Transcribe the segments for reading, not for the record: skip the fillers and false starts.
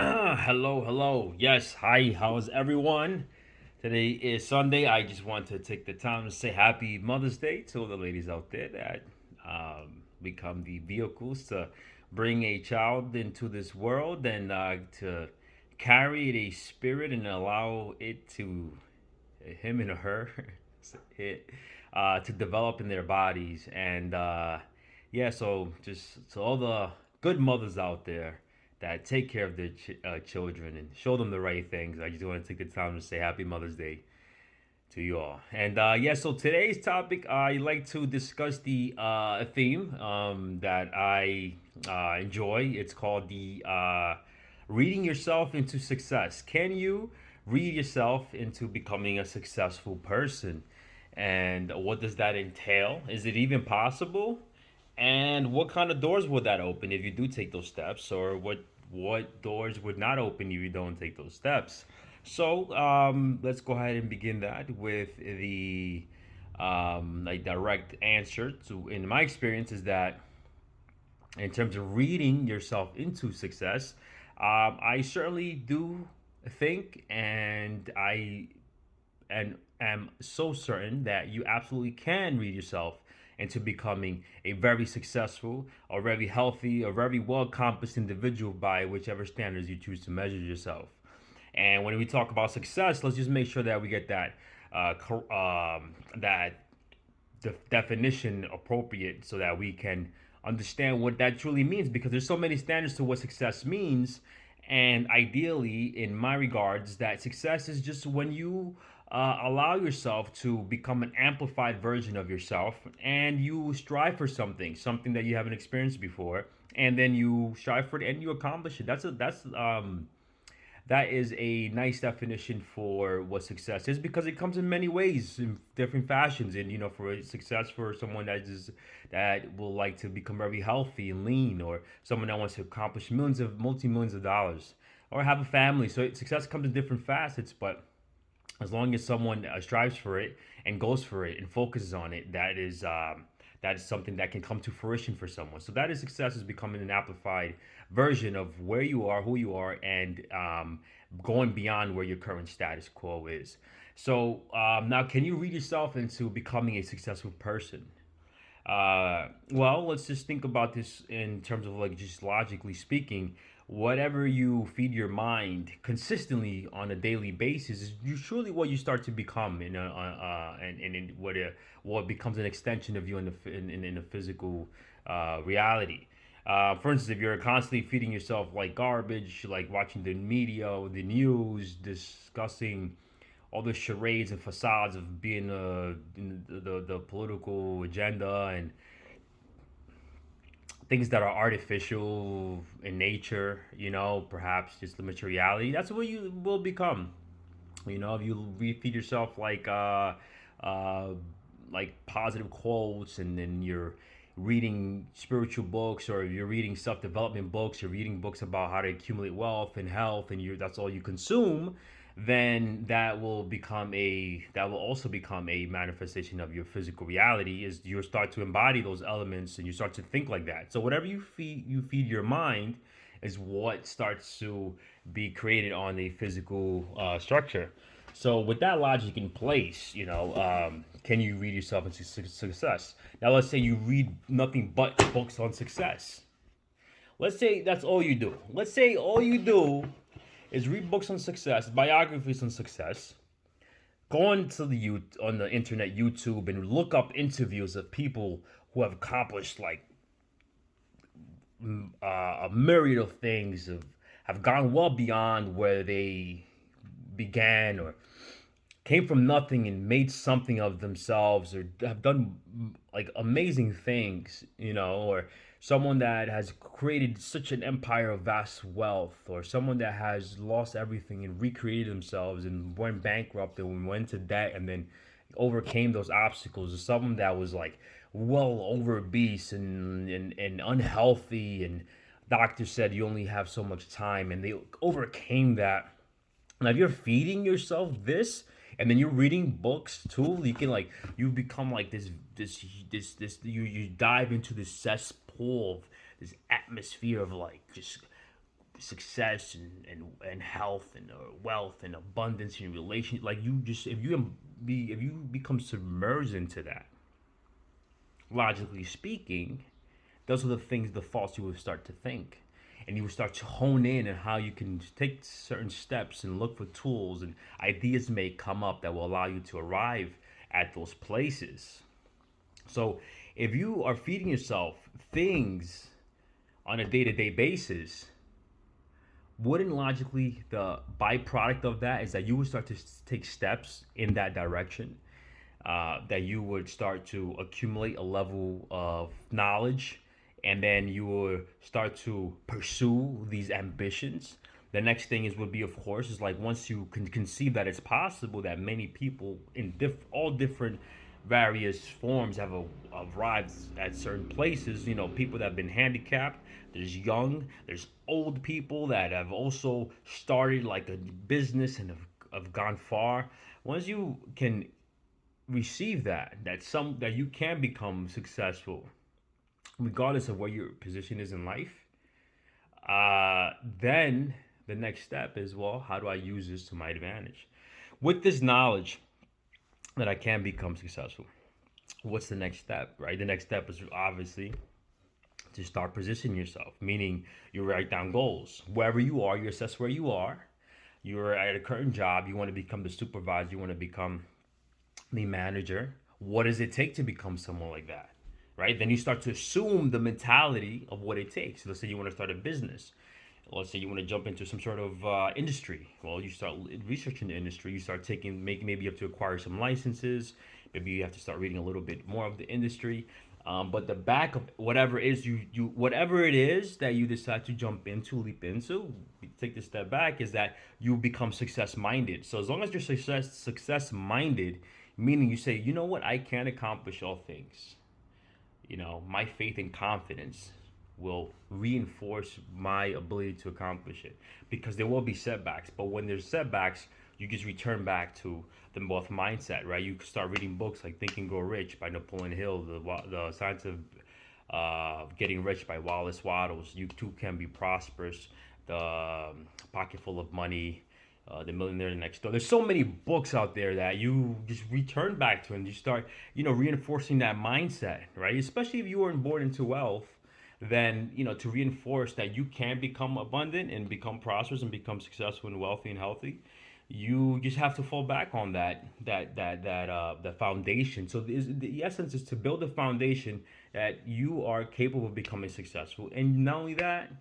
Hello. Yes, hi. How's everyone? Today is Sunday. I just want to take the time to say Happy Mother's Day to all the ladies out there that become the vehicles to bring a child into this world and to carry a spirit and allow it to him and her it to develop in their bodies and yeah, so just to all the good mothers out there that take care of their children and show them the right things, I just want to take the time to say Happy Mother's Day to you all. And yeah, so today's topic, I like to discuss the theme that I enjoy. It's called the reading yourself into success. Can you read yourself into becoming a successful person? And what does that entail? Is it even possible? And what kind of doors would that open if you do take those steps, or what doors would not open if you don't take those steps? So let's go ahead and begin that with the like direct answer to, in my experience, is that in terms of reading yourself into success, I certainly do think, and am so certain that you absolutely can read yourself into becoming a very successful, or very healthy, or very well accomplished individual by whichever standards you choose to measure yourself. And when we talk about success, let's just make sure that we get that that definition appropriate so that we can understand what that truly means, because there's so many standards to what success means. And ideally, in my regards, that success is just when you allow yourself to become an amplified version of yourself, and you strive for something that you haven't experienced before, and then you strive for it and you accomplish it. That is a nice definition for what success is, because it comes in many ways, in different fashions. And for success, for someone that will like to become very healthy and lean, or someone that wants to accomplish multi-millions of dollars, or have a family. So success comes in different facets, but as long as someone strives for it and goes for it and focuses on it, that is something that can come to fruition for someone. So that is success, is becoming an amplified version of where you are, who you are, and going beyond where your current status quo is. So now, can you read yourself into becoming a successful person? Well, let's just think about this in terms of, like, just logically speaking. Whatever you feed your mind consistently on a daily basis is surely what you start to become, and in what becomes an extension of you in the physical reality. For instance, if you're constantly feeding yourself like garbage, like watching the media, the news, discussing all the charades and facades of being in the political agenda, and things that are artificial in nature, perhaps just limit your reality. That's what you will become. If you refeed yourself uh, like positive quotes, and then you're reading spiritual books, or you're reading self development books, you're reading books about how to accumulate wealth and health, and that's all you consume, then that will also become a manifestation of your physical reality. Is you start to embody those elements, and you start to think like that. So whatever you feed your mind is what starts to be created on a physical structure. So with that logic in place, can you read yourself into success? Now, let's say you read nothing but books on success. Let's say that's all you do. Let's say all you do is read books on success, biographies on success. Go on the internet, YouTube, and look up interviews of people who have accomplished, like, a myriad of things, have gone well beyond where they began, or came from nothing and made something of themselves, or have done like amazing things, or someone that has created such an empire of vast wealth, or someone that has lost everything and recreated themselves and went bankrupt and went to debt and then overcame those obstacles, or someone that was like well over obese and unhealthy, and doctors said you only have so much time, and they overcame that. Now, if you're feeding yourself this, and then you're reading books too, you become like you dive into this cesspool of this atmosphere of, like, just success and health and wealth and abundance in relation, like you just if you become submerged into that, logically speaking, those are the things, the thoughts you would start to think. And you would start to hone in on how you can take certain steps and look for tools, and ideas may come up that will allow you to arrive at those places. So if you are feeding yourself things on a day to day basis, wouldn't logically the byproduct of that is that you would start to take steps in that direction? That you would start to accumulate a level of knowledge, and then you will start to pursue these ambitions. The next thing is would be, of course, is like once you can conceive that it's possible that many people in all different various forms have arrived at certain places. You know, people that have been handicapped. There's young. There's old people that have also started like a business and have gone far. Once you can receive that you can become successful regardless of what your position is in life, then the next step is, well, how do I use this to my advantage? With this knowledge that I can become successful, what's the next step? Right, the next step is obviously to start positioning yourself, meaning you write down goals wherever you are. You assess where you are. You're at a current job, you want to become the supervisor, you want to become the manager. What does it take to become someone like that? Right? Then you start to assume the mentality of what it takes. Let's say you want to start a business. Let's say you want to jump into some sort of industry. Well, you start researching the industry. You start maybe you have to acquire some licenses. Maybe you have to start reading a little bit more of the industry. But the back of whatever it is whatever it is that you decide to jump into, leap into, take the step back, is that you become success minded. So as long as you're success minded, meaning you say, you know what, I can accomplish all things. You know, my faith and confidence will reinforce my ability to accomplish it, because there will be setbacks. But when there's setbacks, you just return back to the wealth mindset, right? You start reading books like Think and Grow Rich by Napoleon Hill, the Science of Getting Rich by Wallace Wattles. You too can be prosperous. The Pocket Full of Money, The Millionaire Next Door. There's so many books out there that you just return back to, and you start, reinforcing that mindset, right? Especially if you weren't born into wealth, then, to reinforce that you can become abundant and become prosperous and become successful and wealthy and healthy. You just have to fall back on the foundation. So the essence is to build a foundation that you are capable of becoming successful, and not only that,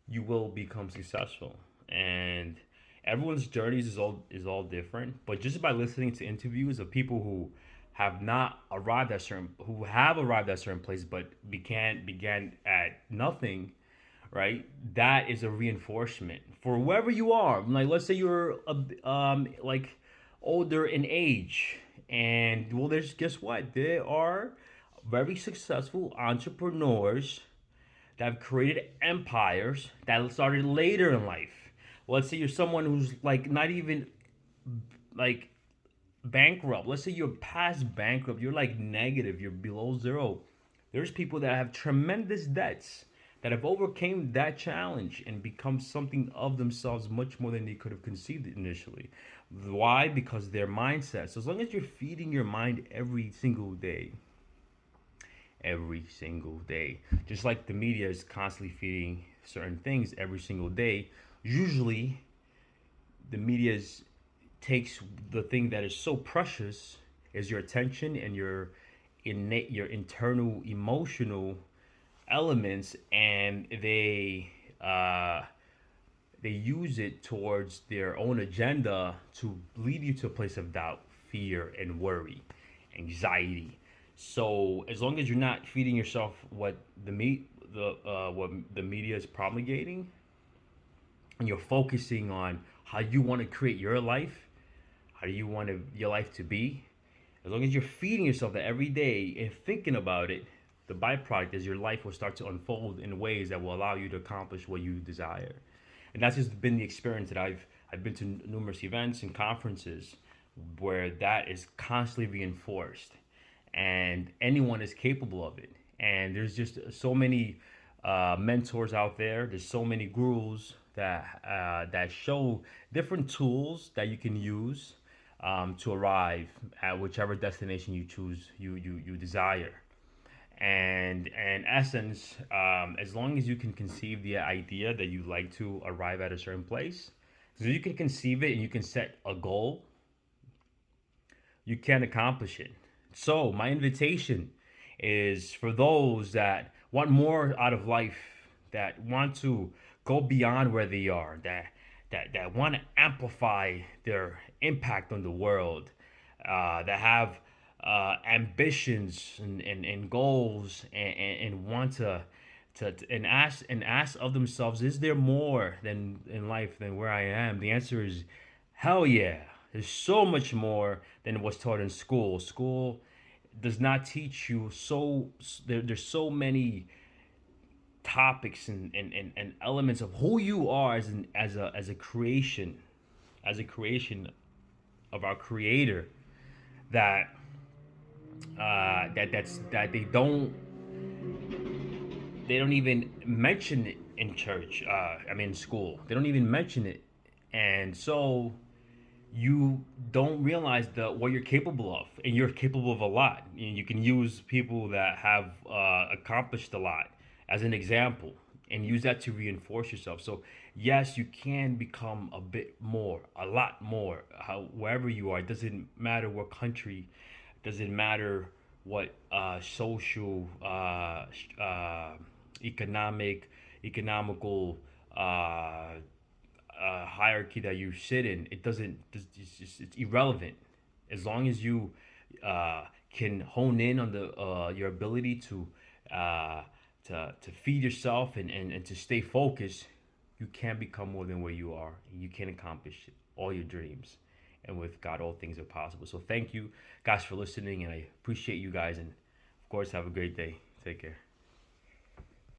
you will become successful. And everyone's journeys is all different. But just by listening to interviews of people who have arrived at certain places but began at nothing, right? That is a reinforcement for wherever you are. Like, let's say you're like older in age, and well, there's guess what? There are very successful entrepreneurs that have created empires that started later in life. Let's say you're someone who's like not even like bankrupt. Let's say you're past bankrupt. You're like negative. You're below zero. There's people that have tremendous debts that have overcame that challenge and become something of themselves much more than they could have conceived initially. Why? Because their mindset. So as long as you're feeding your mind every single day, just like the media is constantly feeding certain things every single day, usually the media takes the thing that is so precious is your attention and your internal emotional elements, and they use it towards their own agenda to lead you to a place of doubt, fear, and worry, anxiety. So as long as you're not feeding yourself what what the media is promulgating, and you're focusing on how you want to create your life, how do you want your life to be, as long as you're feeding yourself that every day and thinking about it, the byproduct is your life will start to unfold in ways that will allow you to accomplish what you desire. And that's just been the experience that I've been to numerous events and conferences where that is constantly reinforced, and anyone is capable of it. And there's just so many mentors out there. There's so many gurus that show different tools that you can use to arrive at whichever destination you choose you desire. And in essence, as long as you can conceive the idea that you like to arrive at a certain place, so you can conceive it and you can set a goal, you can accomplish it. So, my invitation is for those that want more out of life, that want to go beyond where they are, that want to amplify their impact on the world, that have ambitions and goals and want to and ask of themselves, is there more than in life than where I am? The answer is hell yeah. There's so much more than what's taught in school. School does not teach you there's so many topics and elements of who you are as a creation of our creator that that they don't even mention it in church. In school, they don't even mention it, and so you don't realize what you're capable of, and you're capable of a lot. You can use people that have accomplished a lot as an example and use that to reinforce yourself. So yes, you can become a bit more, a lot more, wherever you are. It doesn't matter what country, doesn't matter what social, economic, economical hierarchy that you sit in. It doesn't. It's irrelevant as long as you can hone in on your ability uh, to feed yourself and to stay focused. You can become more than where you are. You can accomplish all your dreams. And with God, all things are possible. So thank you guys for listening, and I appreciate you guys. And of course, have a great day. Take care.